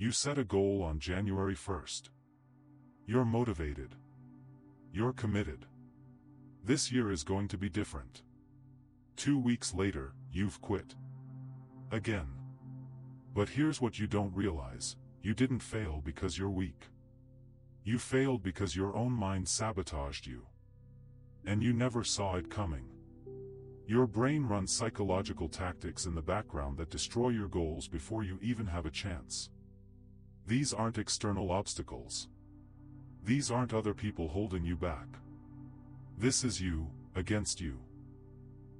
You set a goal on January 1st. You're motivated. You're committed. This year is going to be different. 2 weeks later, you've quit. Again. But here's what you don't realize: you didn't fail because you're weak. You failed because your own mind sabotaged you. And you never saw it coming. Your brain runs psychological tactics in the background that destroy your goals before you even have a chance. These aren't external obstacles. These aren't other people holding you back. This is you, against you.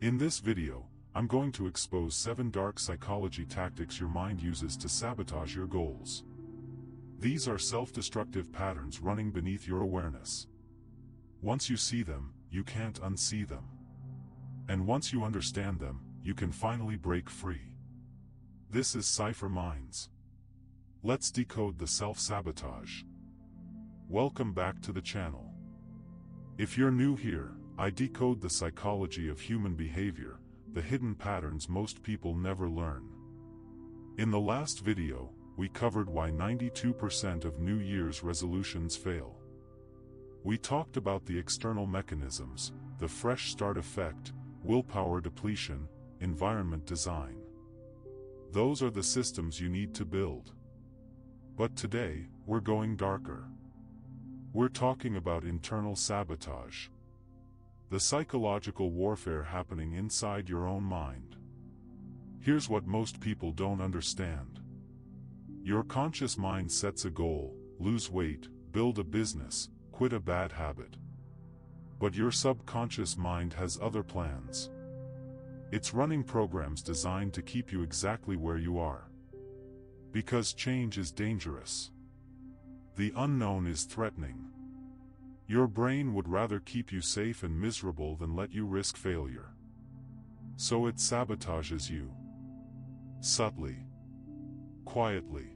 In this video, I'm going to expose 7 dark psychology tactics your mind uses to sabotage your goals. These are self-destructive patterns running beneath your awareness. Once you see them, you can't unsee them. And once you understand them, you can finally break free. This is Cipher Minds. Let's decode the self-sabotage. Welcome back to the channel. If you're new here, I decode the psychology of human behavior, the hidden patterns most people never learn. In the last video, we covered why 92% of New Year's resolutions fail. We talked about the external mechanisms, the fresh start effect, willpower depletion, environment design. Those are the systems you need to build. But today, we're going darker. We're talking about internal sabotage. The psychological warfare happening inside your own mind. Here's what most people don't understand. Your conscious mind sets a goal: lose weight, build a business, quit a bad habit. But your subconscious mind has other plans. It's running programs designed to keep you exactly where you are. Because change is dangerous. The unknown is threatening. Your brain would rather keep you safe and miserable than let you risk failure. So it sabotages you. Subtly. Quietly.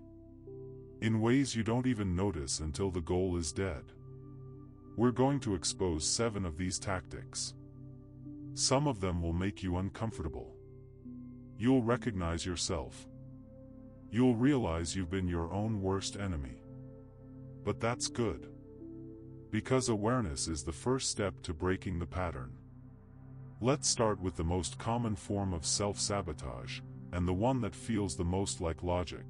In ways you don't even notice until the goal is dead. We're going to expose 7 of these tactics. Some of them will make you uncomfortable. You'll recognize yourself. You'll realize you've been your own worst enemy. But that's good. Because awareness is the first step to breaking the pattern. Let's start with the most common form of self-sabotage, and the one that feels the most like logic.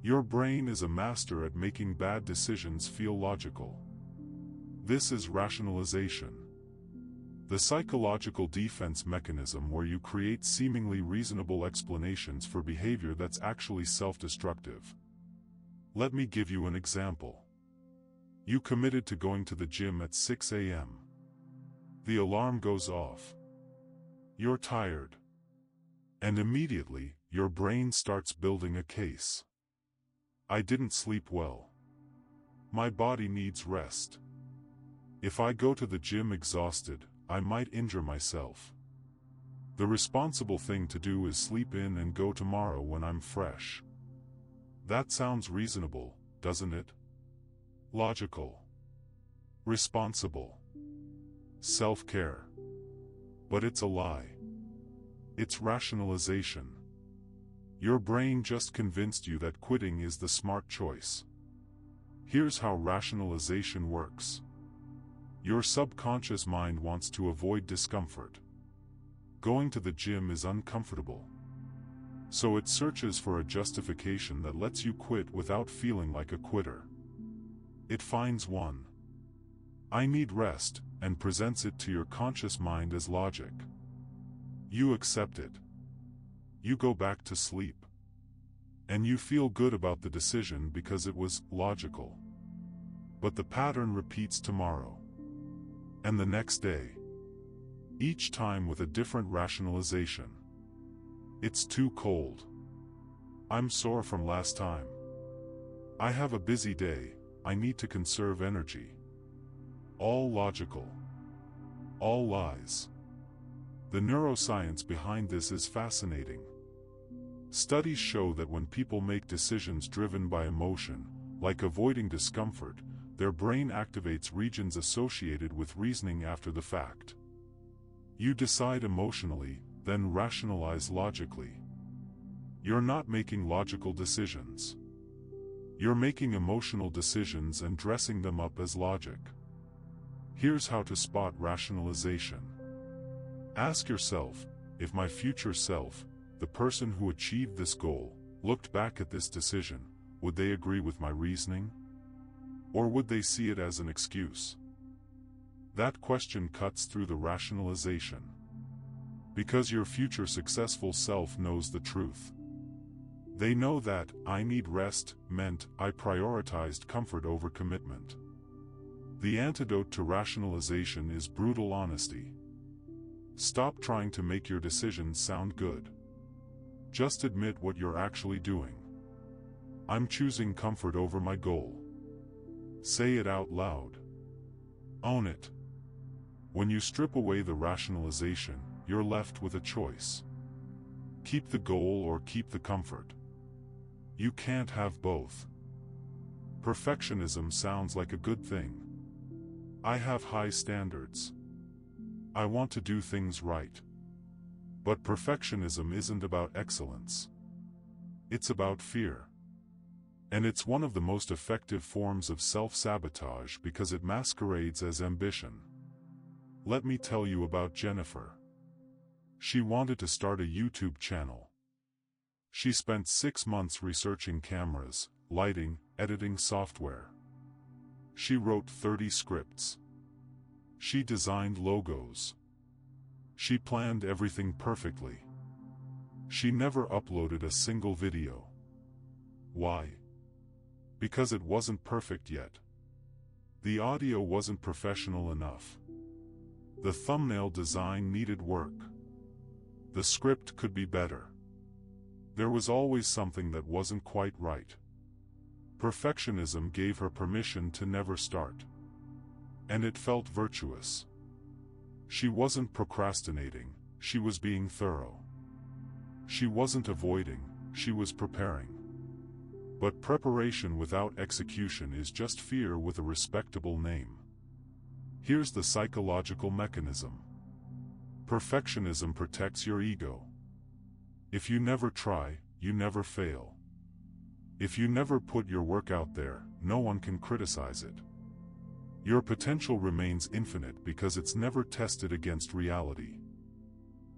Your brain is a master at making bad decisions feel logical. This is rationalization. The psychological defense mechanism where you create seemingly reasonable explanations for behavior that's actually self-destructive. Let me give you an example. You committed to going to the gym at 6 a.m. The alarm goes off. You're tired. And immediately, your brain starts building a case. I didn't sleep well. My body needs rest. If I go to the gym exhausted, I might injure myself. The responsible thing to do is sleep in and go tomorrow when I'm fresh. That sounds reasonable, doesn't it? Logical. Responsible. Self-care. But it's a lie. It's rationalization. Your brain just convinced you that quitting is the smart choice. Here's how rationalization works. Your subconscious mind wants to avoid discomfort. Going to the gym is uncomfortable. So it searches for a justification that lets you quit without feeling like a quitter. It finds one. I need rest, and presents it to your conscious mind as logic. You accept it. You go back to sleep. And you feel good about the decision because it was logical. But the pattern repeats tomorrow. And the next day. Each time with a different rationalization. It's too cold. I'm sore from last time. I have a busy day, I need to conserve energy. All logical. All lies. The neuroscience behind this is fascinating. Studies show that when people make decisions driven by emotion, like avoiding discomfort, their brain activates regions associated with reasoning after the fact. You decide emotionally, then rationalize logically. You're not making logical decisions. You're making emotional decisions and dressing them up as logic. Here's how to spot rationalization. Ask yourself, if my future self, the person who achieved this goal, looked back at this decision, would they agree with my reasoning? Or would they see it as an excuse? That question cuts through the rationalization. Because your future successful self knows the truth. They know that, "I need rest," meant, I prioritized comfort over commitment. The antidote to rationalization is brutal honesty. Stop trying to make your decisions sound good. Just admit what you're actually doing. I'm choosing comfort over my goal. Say it out loud. Own it. When you strip away the rationalization, you're left with a choice. Keep the goal or keep the comfort. You can't have both. Perfectionism sounds like a good thing. I have high standards. I want to do things right. But perfectionism isn't about excellence. It's about fear. And it's one of the most effective forms of self-sabotage because it masquerades as ambition. Let me tell you about Jennifer. She wanted to start a YouTube channel. She spent 6 months researching cameras, lighting, editing software. She wrote 30 scripts. She designed logos. She planned everything perfectly. She never uploaded a single video. Why? Because it wasn't perfect yet. The audio wasn't professional enough. The thumbnail design needed work. The script could be better. There was always something that wasn't quite right. Perfectionism gave her permission to never start. And it felt virtuous. She wasn't procrastinating, she was being thorough. She wasn't avoiding, she was preparing. But preparation without execution is just fear with a respectable name. Here's the psychological mechanism. Perfectionism protects your ego. If you never try, you never fail. If you never put your work out there, no one can criticize it. Your potential remains infinite because it's never tested against reality.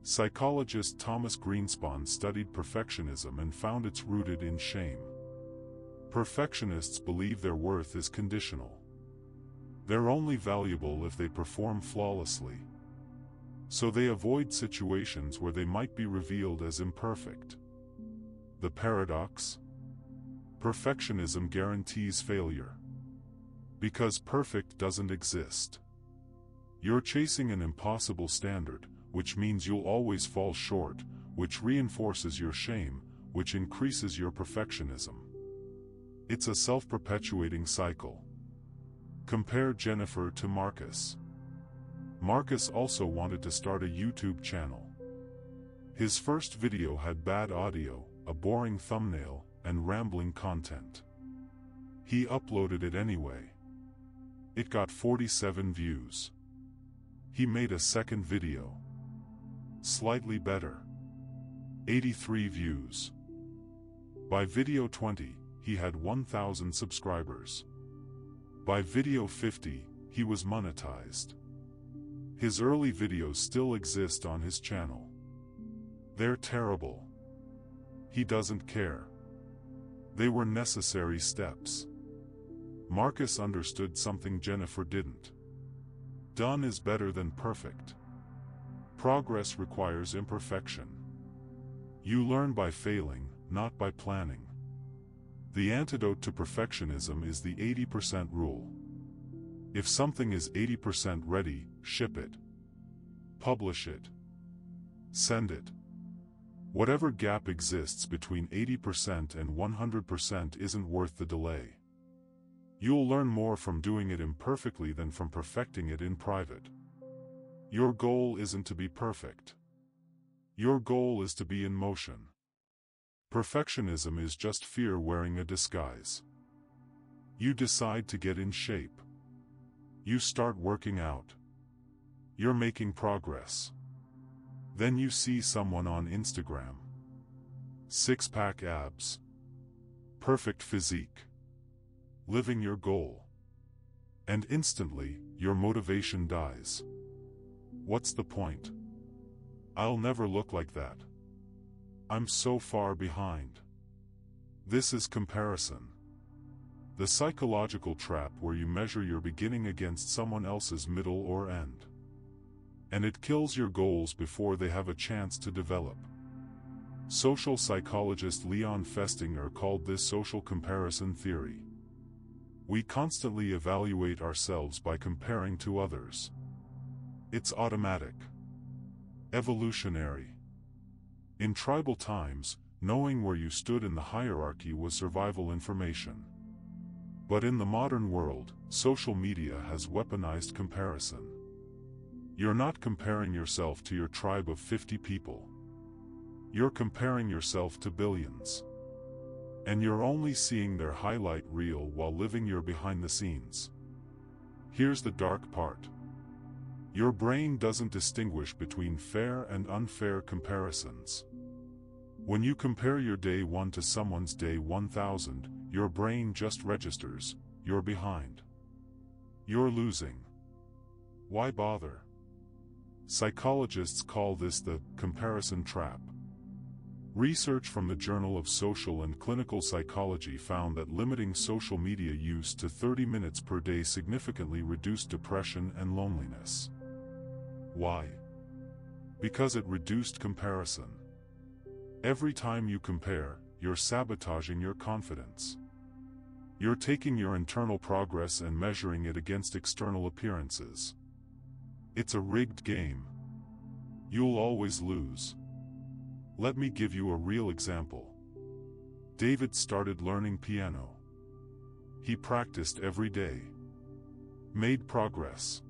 Psychologist Thomas Greenspon studied perfectionism and found it's rooted in shame. Perfectionists believe their worth is conditional. They're only valuable if they perform flawlessly. So they avoid situations where they might be revealed as imperfect. The paradox? Perfectionism guarantees failure. Because perfect doesn't exist. You're chasing an impossible standard, which means you'll always fall short, which reinforces your shame, which increases your perfectionism. It's a self-perpetuating cycle. Compare Jennifer to Marcus. Marcus also wanted to start a YouTube channel. His first video had bad audio, a boring thumbnail, and rambling content. He uploaded it anyway. It got 47 views. He made a second video. Slightly better. 83 views. By video 20, he had 1,000 subscribers. By video 50, he was monetized. His early videos still exist on his channel. They're terrible. He doesn't care. They were necessary steps. Marcus understood something Jennifer didn't. Done is better than perfect. Progress requires imperfection. You learn by failing, not by planning. The antidote to perfectionism is the 80% rule. If something is 80% ready, ship it. Publish it. Send it. Whatever gap exists between 80% and 100% isn't worth the delay. You'll learn more from doing it imperfectly than from perfecting it in private. Your goal isn't to be perfect. Your goal is to be in motion. Perfectionism is just fear wearing a disguise. You decide to get in shape. You start working out. You're making progress. Then you see someone on Instagram. Six-pack abs. Perfect physique. living your goal. And instantly, your motivation dies. What's the point? I'll never look like that. I'm so far behind. This is comparison. The psychological trap where you measure your beginning against someone else's middle or end. And it kills your goals before they have a chance to develop. Social psychologist Leon Festinger called this social comparison theory. We constantly evaluate ourselves by comparing to others. It's automatic. Evolutionary. In tribal times, knowing where you stood in the hierarchy was survival information. But in the modern world, social media has weaponized comparison. You're not comparing yourself to your tribe of 50 people. You're comparing yourself to billions. And you're only seeing their highlight reel while living your behind the scenes. Here's the dark part. Your brain doesn't distinguish between fair and unfair comparisons. When you compare your day 1 to someone's day 1000, your brain just registers, you're behind. You're losing. Why bother? Psychologists call this the comparison trap. Research from the Journal of Social and Clinical Psychology found that limiting social media use to 30 minutes per day significantly reduced depression and loneliness. Why? Because it reduced comparison. Every time you compare, you're sabotaging your confidence. You're taking your internal progress and measuring it against external appearances. It's a rigged game. You'll always lose. Let me give you a real example. David started learning piano. He practiced every day. Made progress.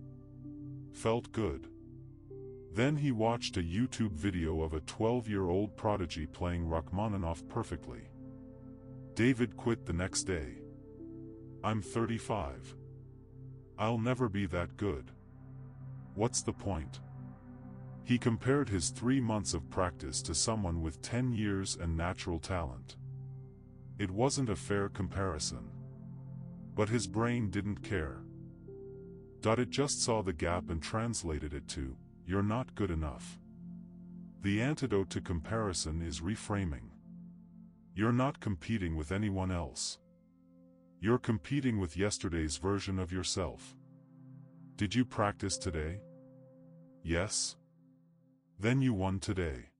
Felt good. Then he watched a YouTube video of a 12-year-old prodigy playing Rachmaninoff perfectly. David quit the next day. I'm 35. I'll never be that good. What's the point? He compared his 3 months of practice to someone with 10 years and natural talent. It wasn't a fair comparison. But his brain didn't care. It just saw the gap and translated it to, "You're not good enough." The antidote to comparison is reframing. You're not competing with anyone else. You're competing with yesterday's version of yourself. Did you practice today? Yes? Then you won today.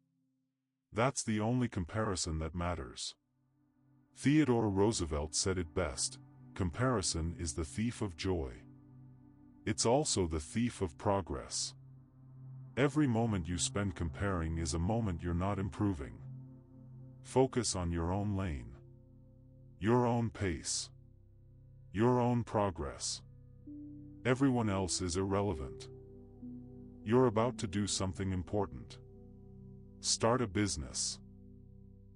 That's the only comparison that matters. Theodore Roosevelt said it best, comparison is the thief of joy. It's also the thief of progress. Every moment you spend comparing is a moment you're not improving. Focus on your own lane. Your own pace. Your own progress. Everyone else is irrelevant. You're about to do something important. Start a business.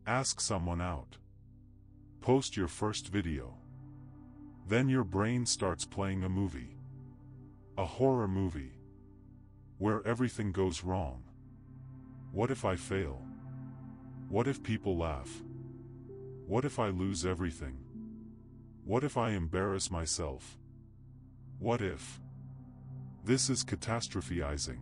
Ask someone out. Post your first video. Then your brain starts playing a movie. A horror movie. Where everything goes wrong. What if I fail? What if people laugh? What if I lose everything? What if I embarrass myself? What if? This is catastrophizing.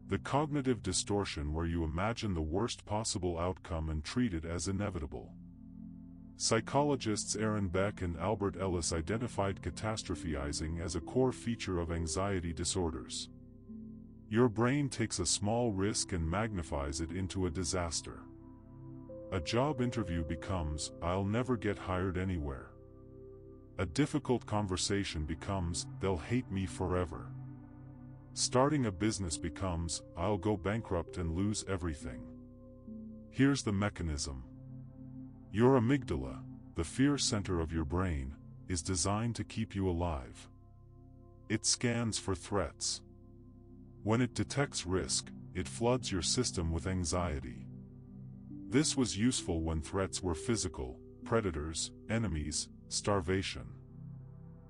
The cognitive distortion where you imagine the worst possible outcome and treat it as inevitable. Psychologists Aaron Beck and Albert Ellis identified catastrophizing as a core feature of anxiety disorders. Your brain takes a small risk and magnifies it into a disaster. A job interview becomes, "I'll never get hired anywhere." A difficult conversation becomes, "They'll hate me forever." Starting a business becomes, "I'll go bankrupt and lose everything." Here's the mechanism. Your amygdala, the fear center of your brain, is designed to keep you alive. It scans for threats. When it detects risk, it floods your system with anxiety. This was useful when threats were physical, predators, enemies, starvation.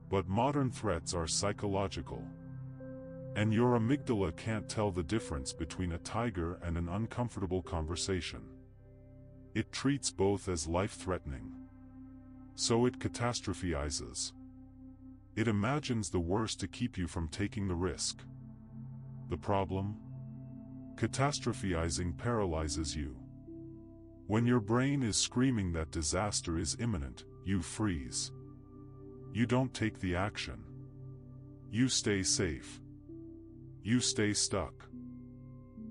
But modern threats are psychological. And your amygdala can't tell the difference between a tiger and an uncomfortable conversation. It treats both as life-threatening. So it catastrophizes. It imagines the worst to keep you from taking the risk. The problem? Catastrophizing paralyzes you. When your brain is screaming that disaster is imminent, you freeze. You don't take the action. You stay safe. You stay stuck.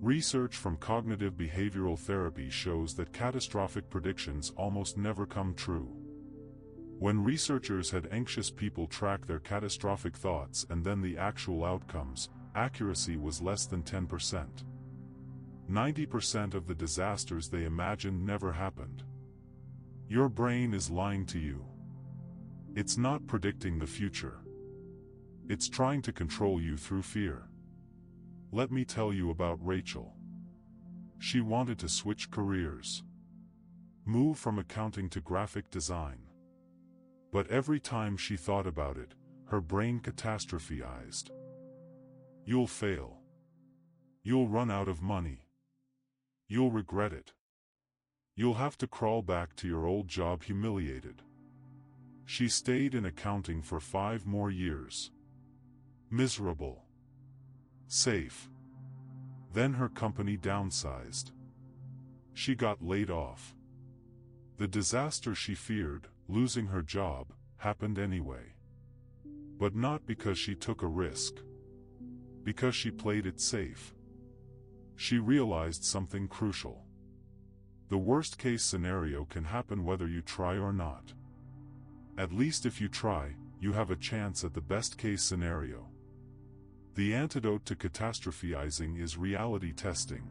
Research from cognitive behavioral therapy shows that catastrophic predictions almost never come true. When researchers had anxious people track their catastrophic thoughts and then the actual outcomes, accuracy was less than 10%. 90% of the disasters they imagined never happened. Your brain is lying to you. It's not predicting the future. It's trying to control you through fear. Let me tell you about Rachel. She wanted to switch careers. Move from accounting to graphic design. But every time she thought about it, her brain catastrophized. You'll fail. You'll run out of money. You'll regret it. You'll have to crawl back to your old job humiliated. She stayed in accounting for 5 more years. Miserable. Safe. Then her company downsized. She got laid off. The disaster she feared, losing her job, happened anyway. But not because she took a risk. Because she played it safe. She realized something crucial. The worst-case scenario can happen whether you try or not. At least if you try, you have a chance at the best-case scenario. The antidote to catastrophizing is reality testing.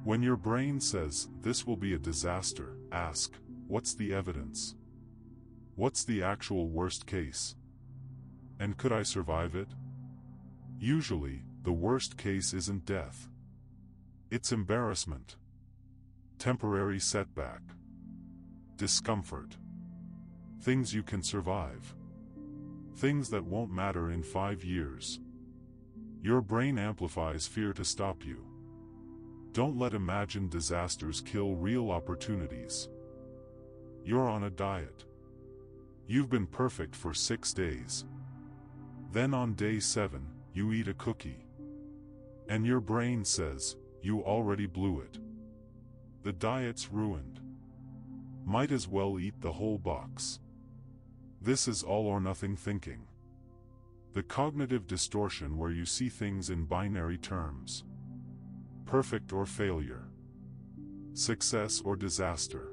When your brain says, "This will be a disaster," ask, "What's the evidence? What's the actual worst case? And could I survive it?" Usually, the worst case isn't death. It's embarrassment. Temporary setback. Discomfort. Things you can survive. Things that won't matter in 5 years. Your brain amplifies fear to stop you. Don't let imagined disasters kill real opportunities. You're on a diet. You've been perfect for 6 days. Then on day 7, you eat a cookie. And your brain says, "You already blew it. The diet's ruined. Might as well eat the whole box." This is all or nothing thinking. The cognitive distortion where you see things in binary terms. Perfect or failure. Success or disaster.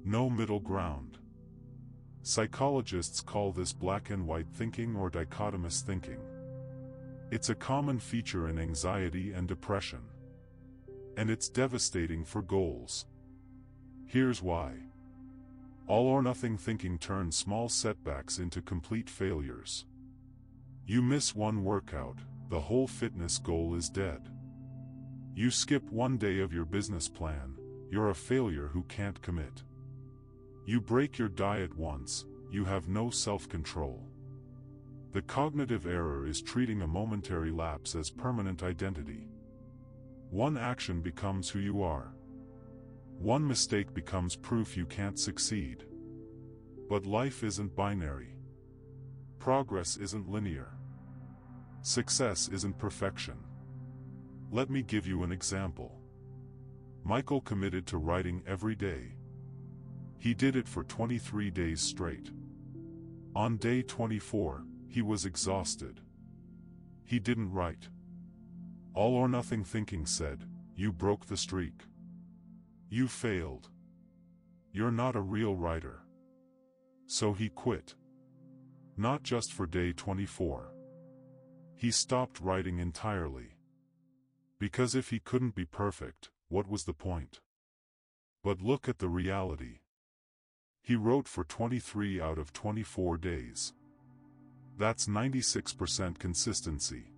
No middle ground. Psychologists call this black and white thinking or dichotomous thinking. It's a common feature in anxiety and depression. And it's devastating for goals. Here's why. All or nothing thinking turns small setbacks into complete failures. You miss one workout, the whole fitness goal is dead. You skip one day of your business plan, you're a failure who can't commit. You break your diet once, you have no self-control. The cognitive error is treating a momentary lapse as permanent identity. One action becomes who you are. One mistake becomes proof you can't succeed. But life isn't binary. Progress isn't linear. Success isn't perfection. Let me give you an example. Michael committed to writing every day. He did it for 23 days straight. On day 24, he was exhausted. He didn't write. All or nothing thinking said, "You broke the streak. You failed. You're not a real writer." So he quit. Not just for day 24. He stopped writing entirely. Because if he couldn't be perfect, what was the point? But look at the reality. He wrote for 23 out of 24 days. That's 96% consistency.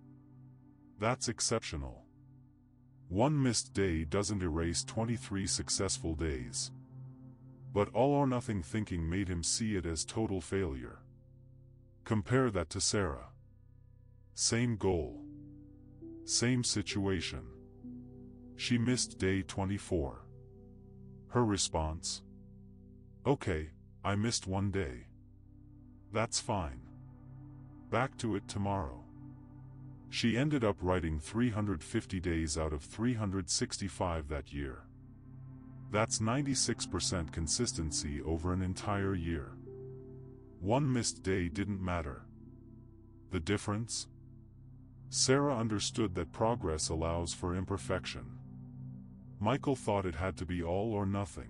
That's exceptional. One missed day doesn't erase 23 successful days. But all or nothing thinking made him see it as total failure. Compare that to Sarah. Same goal. Same situation. She missed day 24. Her response? "Okay, I missed one day. That's fine. Back to it tomorrow. She ended up writing 350 days out of 365 that year. That's 96% consistency over an entire year. One missed day didn't matter. The difference? Sarah understood that progress allows for imperfection. Michael thought it had to be all or nothing.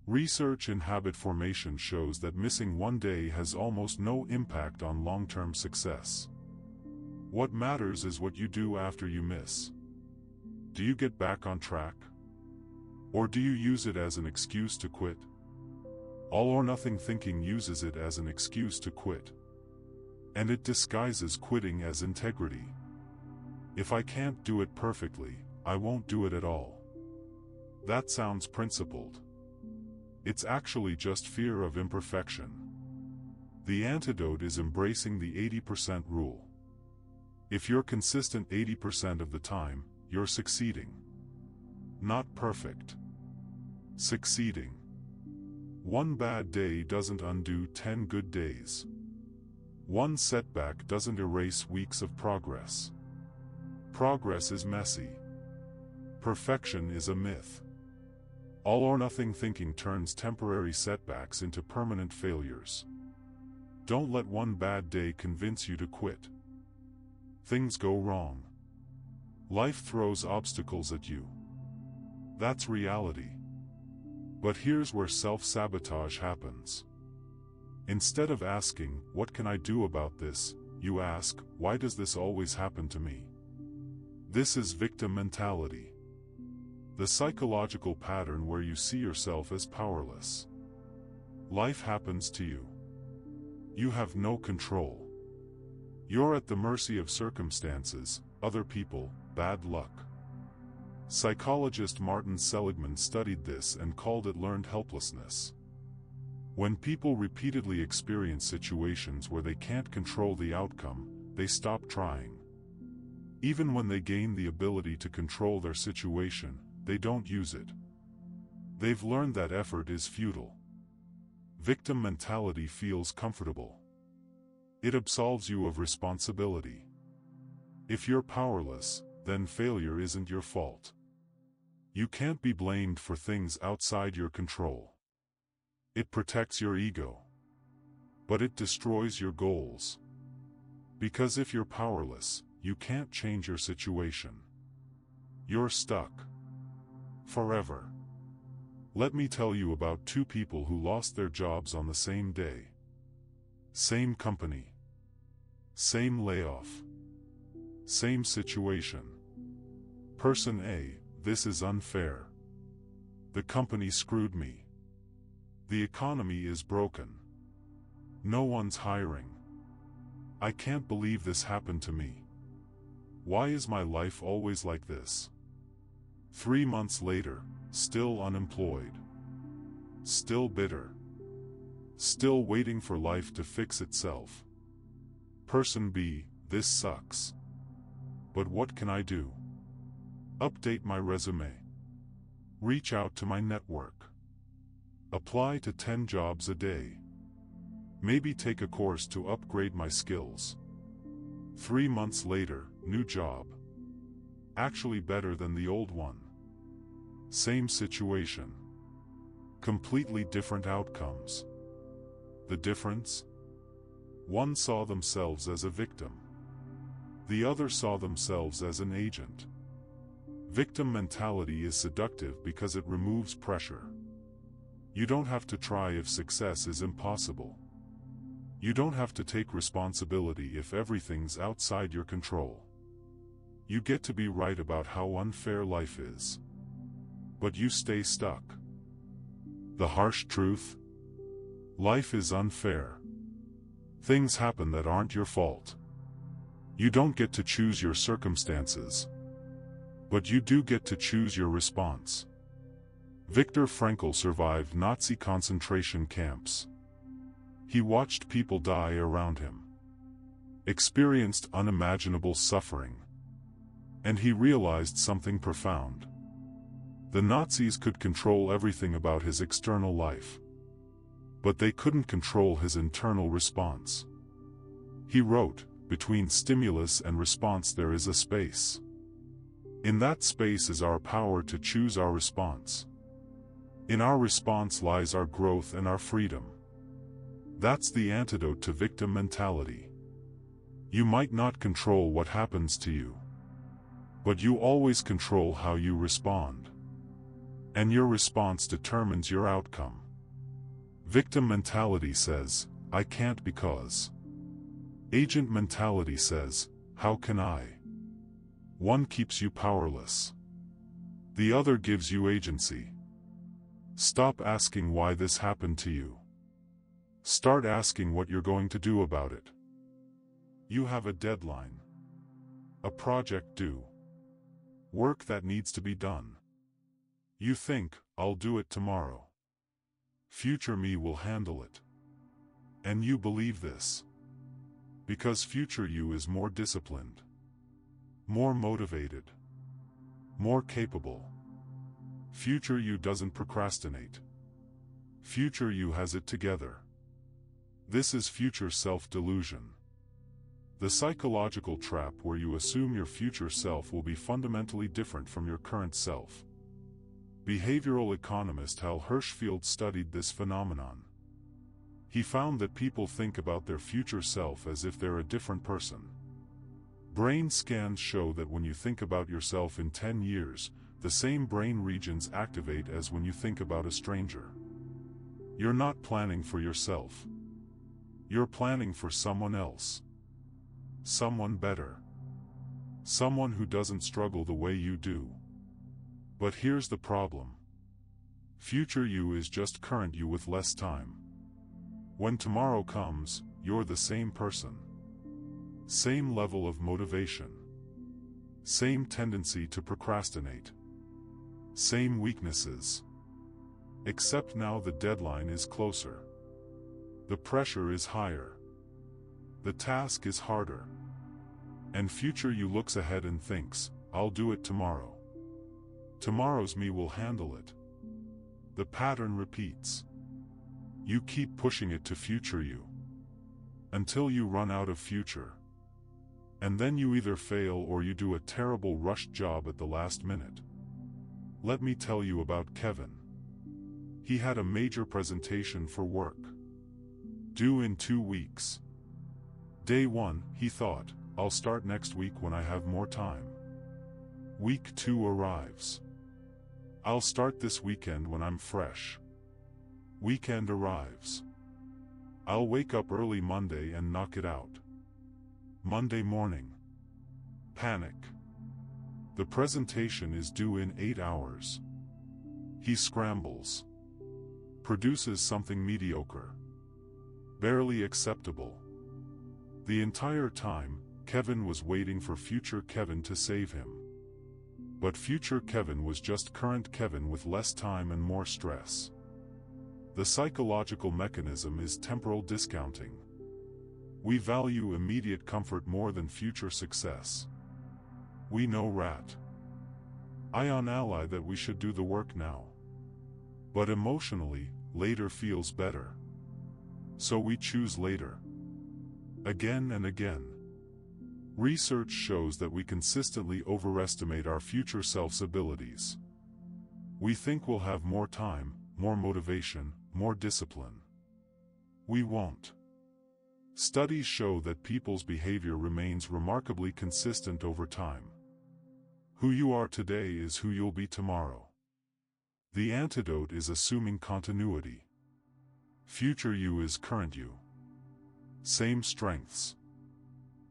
Research in habit formation shows that missing one day has almost no impact on long-term success. What matters is what you do after you miss. Do you get back on track? Or do you use it as an excuse to quit? All-or-nothing thinking uses it as an excuse to quit. And it disguises quitting as integrity. If I can't do it perfectly, I won't do it at all. That sounds principled. It's actually just fear of imperfection. The antidote is embracing the 80% rule. If you're consistent 80% of the time, you're succeeding. Not perfect. Succeeding. One bad day doesn't undo 10 good days. One setback doesn't erase weeks of progress. Progress is messy. Perfection is a myth. All-or-nothing thinking turns temporary setbacks into permanent failures. Don't let one bad day convince you to quit. Things go wrong. Life throws obstacles at you. That's reality. But here's where self-sabotage happens. Instead of asking, "What can I do about this?" you ask, "Why does this always happen to me?" This is victim mentality. The psychological pattern where you see yourself as powerless. Life happens to you. You have no control. You're at the mercy of circumstances, other people, bad luck. Psychologist Martin Seligman studied this and called it learned helplessness. When people repeatedly experience situations where they can't control the outcome, they stop trying. Even when they gain the ability to control their situation, they don't use it. They've learned that effort is futile. Victim mentality feels comfortable. It absolves you of responsibility. If you're powerless, then failure isn't your fault. You can't be blamed for things outside your control. It protects your ego. But it destroys your goals. Because if you're powerless, you can't change your situation. You're stuck. Forever. Let me tell you about two people who lost their jobs on the same day. Same company. Same layoff. Same situation. Person A, "This is unfair. The company screwed me. The economy is broken. No one's hiring. I can't believe this happened to me. Why is my life always like this?" 3 months later, still unemployed. Still bitter. Still waiting for life to fix itself. Person B, "This sucks. But what can I do? Update my resume. Reach out to my network. Apply to 10 jobs a day. Maybe take a course to upgrade my skills." 3 months later, new job. Actually better than the old one. Same situation. Completely different outcomes. The difference? One saw themselves as a victim. The other saw themselves as an agent. Victim mentality is seductive because it removes pressure. You don't have to try if success is impossible. You don't have to take responsibility if everything's outside your control. You get to be right about how unfair life is. But you stay stuck. The harsh truth? Life is unfair. Things happen that aren't your fault. You don't get to choose your circumstances. But you do get to choose your response. Viktor Frankl survived Nazi concentration camps. He watched people die around him. Experienced unimaginable suffering. And he realized something profound. The Nazis could control everything about his external life. But they couldn't control his internal response. He wrote, "Between stimulus and response there is a space. In that space is our power to choose our response. In our response lies our growth and our freedom." That's the antidote to victim mentality. You might not control what happens to you, but you always control how you respond. And your response determines your outcome. Victim mentality says, "I can't because." Agent mentality says, "How can I?" One keeps you powerless. The other gives you agency. Stop asking why this happened to you. Start asking what you're going to do about it. You have a deadline. A project due. Work that needs to be done. You think, "I'll do it tomorrow. Future me will handle it." And you believe this. Because future you is more disciplined, more motivated, more capable. Future you doesn't procrastinate. Future you has it together. This is future self-delusion. The psychological trap where you assume your future self will be fundamentally different from your current self. Behavioral economist Hal Hershfield studied this phenomenon. He found that people think about their future self as if they're a different person. Brain scans show that when you think about yourself in 10 years, the same brain regions activate as when you think about a stranger. You're not planning for yourself. You're planning for someone else. Someone better. Someone who doesn't struggle the way you do. But here's the problem. Future you is just current you with less time. When tomorrow comes, you're the same person. Same level of motivation. Same tendency to procrastinate. Same weaknesses. Except now the deadline is closer. The pressure is higher. The task is harder. And future you looks ahead and thinks, "I'll do it tomorrow. Tomorrow's me will handle it." The pattern repeats. You keep pushing it to future you. Until you run out of future. And then you either fail or you do a terrible rushed job at the last minute. Let me tell you about Kevin. He had a major presentation for work. Due in 2 weeks. Day 1, he thought, "I'll start next week when I have more time." Week 2 arrives. "I'll start this weekend when I'm fresh." Weekend arrives. "I'll wake up early Monday and knock it out." Monday morning. Panic. The presentation is due in 8 hours. He scrambles. Produces something mediocre. Barely acceptable. The entire time, Kevin was waiting for future Kevin to save him. But future Kevin was just current Kevin with less time and more stress. The psychological mechanism is temporal discounting. We value immediate comfort more than future success. We know Ion ally that we should do the work now. But emotionally, later feels better. So we choose later. Again and again. Research shows that we consistently overestimate our future self's abilities. We think we'll have more time, more motivation, more discipline. We won't. Studies show that people's behavior remains remarkably consistent over time. Who you are today is who you'll be tomorrow. The antidote is assuming continuity. Future you is current you. Same strengths.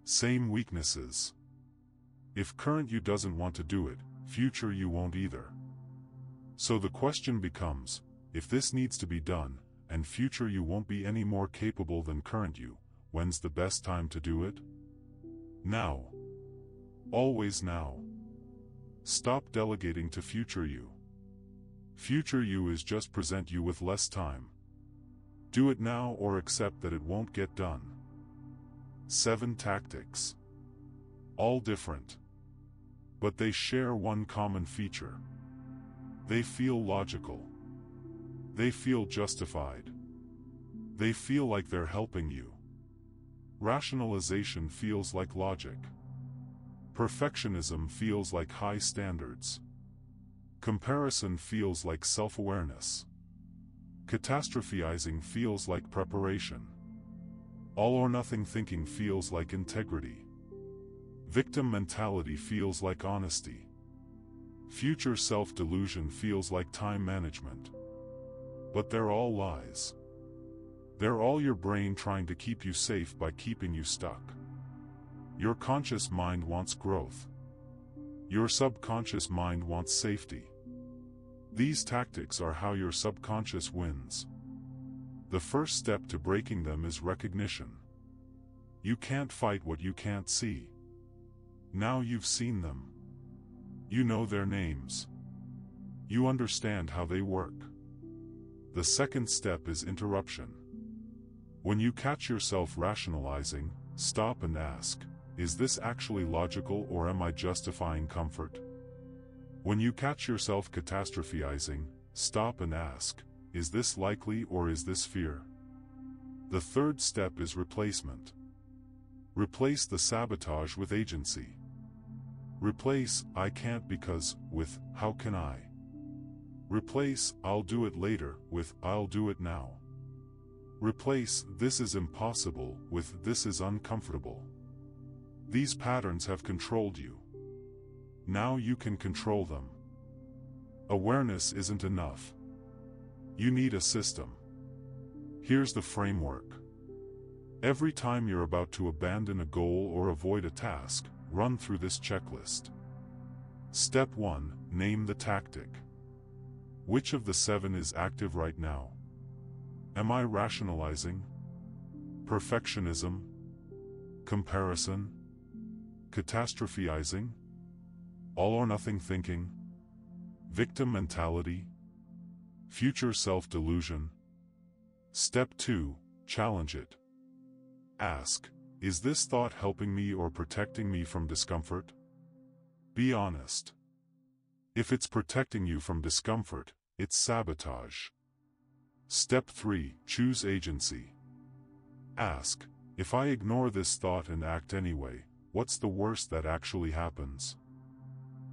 Same weaknesses. If current you doesn't want to do it, future you won't either. So the question becomes, if this needs to be done, and future you won't be any more capable than current you, when's the best time to do it? Now. Always now. Stop delegating to future you. Future you is just present you with less time. Do it now or accept that it won't get done. 7 tactics. All different. But they share one common feature. They feel logical. They feel justified. They feel like they're helping you. Rationalization feels like logic. Perfectionism feels like high standards. Comparison feels like self-awareness. Catastrophizing feels like preparation. All-or-nothing thinking feels like integrity. Victim mentality feels like honesty. Future self-delusion feels like time management. But they're all lies. They're all your brain trying to keep you safe by keeping you stuck. Your conscious mind wants growth. Your subconscious mind wants safety. These tactics are how your subconscious wins. The first step to breaking them is recognition. You can't fight what you can't see. Now you've seen them. You know their names. You understand how they work. The second step is interruption. When you catch yourself rationalizing, stop and ask, is this actually logical or am I justifying comfort? When you catch yourself catastrophizing, stop and ask, is this likely or is this fear? The third step is replacement. Replace the sabotage with agency. Replace "I can't because" with "how can I?" Replace "I'll do it later" with "I'll do it now." Replace "this is impossible" with "this is uncomfortable." These patterns have controlled you. Now you can control them. Awareness isn't enough. You need a system. Here's the framework. Every time you're about to abandon a goal or avoid a task, run through this checklist. Step 1. Name the tactic. Which of the 7 is active right now? Am I rationalizing? Perfectionism? Comparison? Catastrophizing? All-or-nothing thinking? Victim mentality? Future self-delusion? Step 2. Challenge it. Ask, is this thought helping me or protecting me from discomfort? Be honest. If it's protecting you from discomfort, it's sabotage. Step 3. Choose agency. Ask, if I ignore this thought and act anyway, what's the worst that actually happens?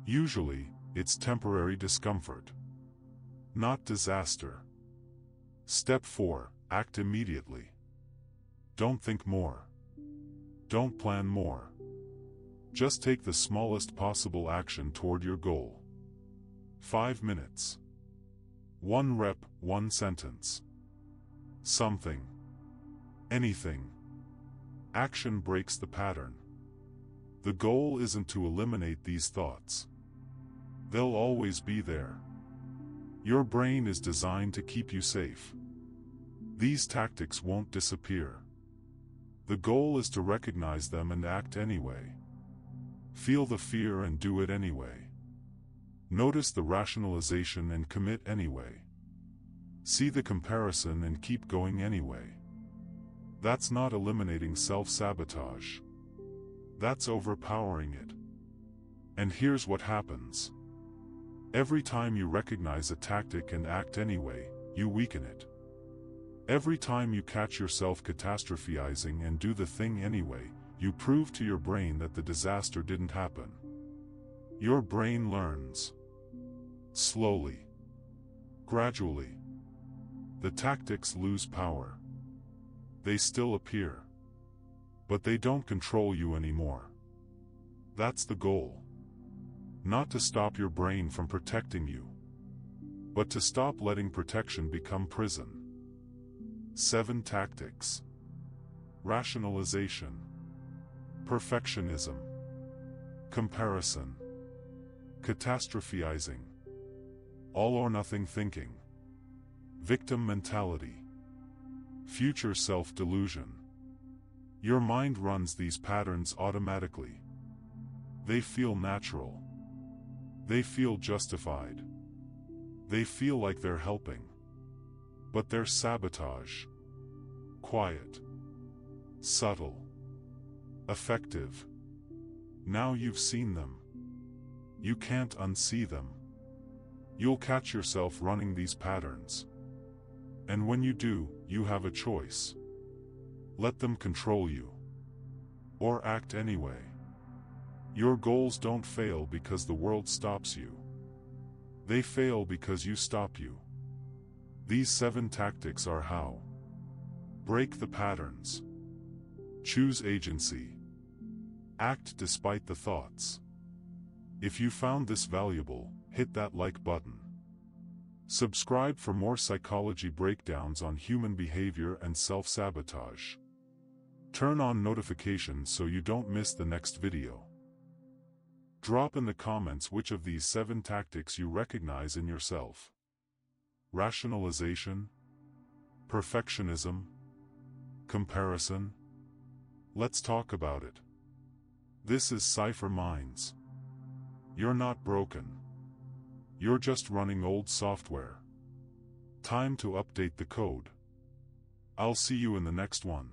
Usually, it's temporary discomfort, not disaster. Step 4. Act immediately. Don't think more. Don't plan more. Just take the smallest possible action toward your goal. 5 minutes. 1 rep, 1 sentence. Something. Anything. Action breaks the pattern. The goal isn't to eliminate these thoughts. They'll always be there. Your brain is designed to keep you safe. These tactics won't disappear. The goal is to recognize them and act anyway. Feel the fear and do it anyway. Notice the rationalization and commit anyway. See the comparison and keep going anyway. That's not eliminating self-sabotage. That's overpowering it. And here's what happens. Every time you recognize a tactic and act anyway, you weaken it. Every time you catch yourself catastrophizing and do the thing anyway, you prove to your brain that the disaster didn't happen. Your brain learns. Slowly. Gradually. The tactics lose power. They still appear. But they don't control you anymore. That's the goal. Not to stop your brain from protecting you, but to stop letting protection become prison. 7 tactics. Rationalization. Perfectionism. Comparison. Catastrophizing. All-or-nothing thinking. Victim mentality. Future self-delusion. Your mind runs these patterns automatically. They feel natural. They feel justified. They feel like they're helping. But they're sabotage. Quiet. Subtle. Effective. Now you've seen them. You can't unsee them. You'll catch yourself running these patterns. And when you do, you have a choice. Let them control you. Or act anyway. Your goals don't fail because the world stops you. They fail because you stop you. These 7 tactics are how. Break the patterns. Choose agency. Act despite the thoughts. If you found this valuable, hit that like button. Subscribe for more psychology breakdowns on human behavior and self-sabotage. Turn on notifications so you don't miss the next video. Drop in the comments which of these 7 tactics you recognize in yourself. Rationalization? Perfectionism? Comparison? Let's talk about it. This is Cypher Minds. You're not broken. You're just running old software. Time to update the code. I'll see you in the next one.